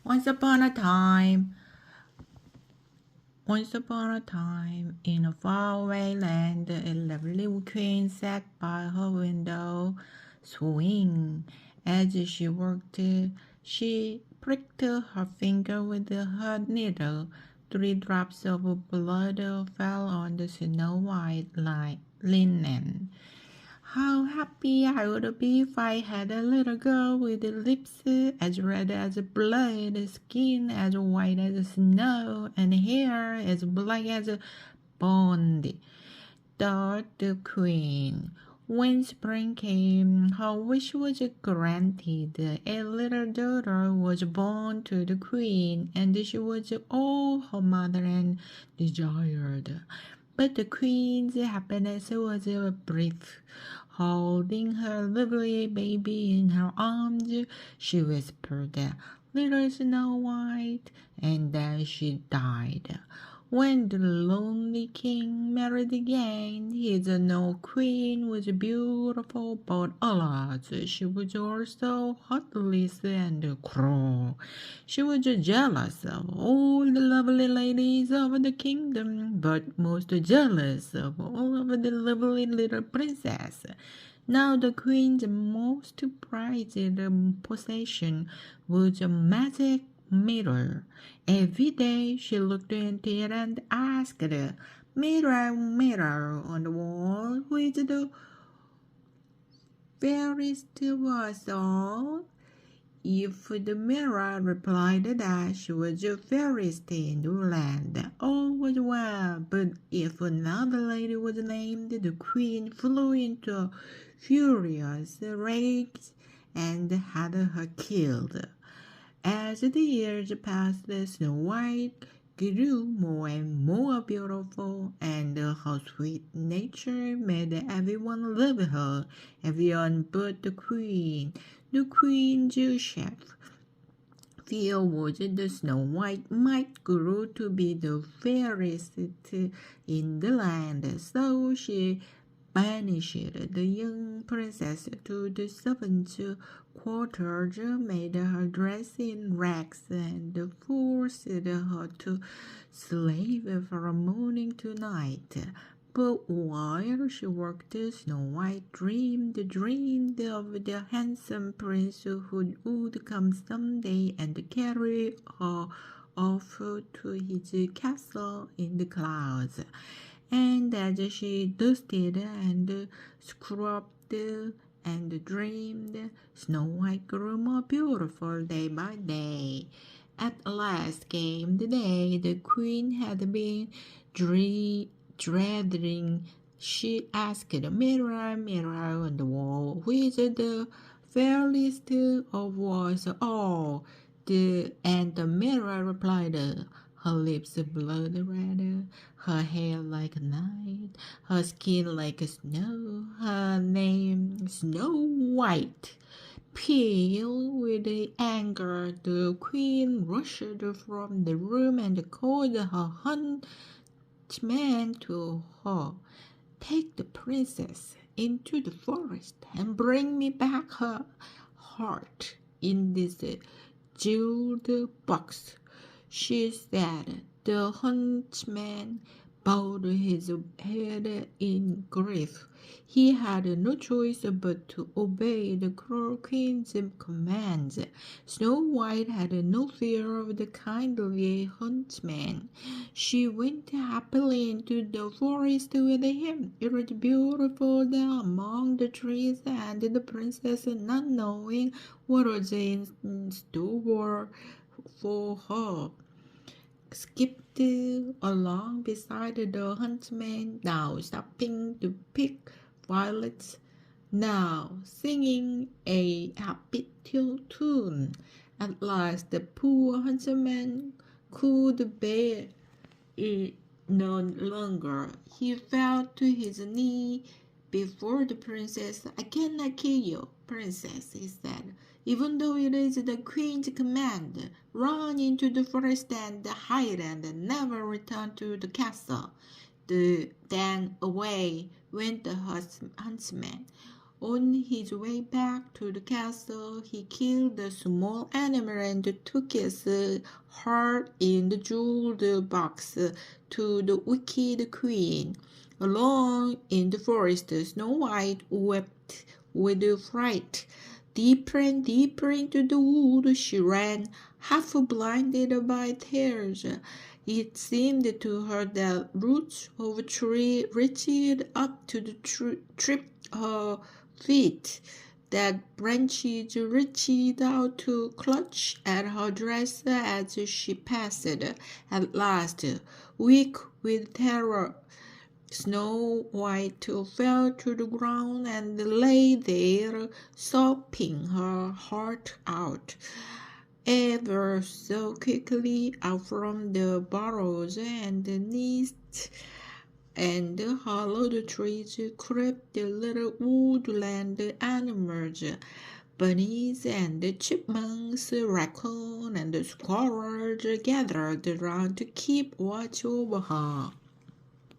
Once upon a time, in a faraway land, a lovely queen sat by her window, sewing. As she worked, she pricked her finger with her needle. 3 drops of blood fell on the snow-white linen. How happy I would be if I had a little girl with lips as red as blood, skin as white as snow, and hair as black as bond, thought the queen. When spring came, her wish was granted. A little daughter was born to the queen, and she was all her mother had desired. But the queen's happiness was brief. Holding her lovely baby in her arms, she whispered, "Little Snow White," and then she died. When the lonely king married again, his new queen was beautiful, but alas, she was also heartless and cruel. She was jealous of all the lovely ladies of the kingdom, but most jealous of all of the lovely little princess. Now the queen's most prized possession was a magic mirror. Every day she looked into it and asked, "Mirror, mirror on the wall, who is the fairest of us all?" If the mirror replied that she was the fairest in the land, all was well. But if another lady was named, the queen flew into a furious rage and had her killed. As the years passed, Snow White grew more and more beautiful, and her sweet nature made everyone love her, everyone but the queen. The queen's chef fear was that Snow White might grow to be the fairest in the land, so she banished the young princess to the servants' quarters, made her dress in rags, and forced her to slave from morning to night. But while she worked, Snow White dreamed of the handsome prince who would come someday and carry her off to his castle in the clouds. And as she dusted and scrubbed and dreamed, Snow White grew more beautiful day by day. At last came the day the queen had been dreading. She asked, "Mirror, mirror on the wall, who is the fairest of us all?" And the mirror replied, her lips blood red, her hair like night, her skin like snow, her name Snow White. Pale with anger, the queen rushed from the room and called her huntsman to her. "Take the princess into the forest and bring me back her heart in this jeweled box," she said. The huntsman bowed his head in grief. He had no choice but to obey the cruel queen's commands. Snow White had no fear of the kindly huntsman. She went happily into the forest with him. It was beautiful there among the trees, and the princess, not knowing what was in store for her, skipped along beside the huntsman, now stopping to pick violets, now singing a happy tune. At last the poor huntsman could bear it no longer. He fell to his knee before the princess. "I cannot kill you, princess," he said, "even though it is the queen's command. Run into the forest and hide and never return to the castle." Then away went the huntsman. On his way back to the castle, he killed the small animal and took its heart in the jeweled box to the wicked queen. Alone in the forest, Snow White wept with fright. Deeper and deeper into the wood she ran, half blinded by tears. It seemed to her that roots of a tree reached up to the trip her feet, that branches reached out to clutch at her dress as she passed. At last, weak with terror, Snow White fell to the ground and lay there, sobbing her heart out. Ever so quickly, out from the burrows and the nests and the hollowed trees crept the little woodland animals, bunnies and the chipmunks, raccoon and the squirrels gathered around to keep watch over her.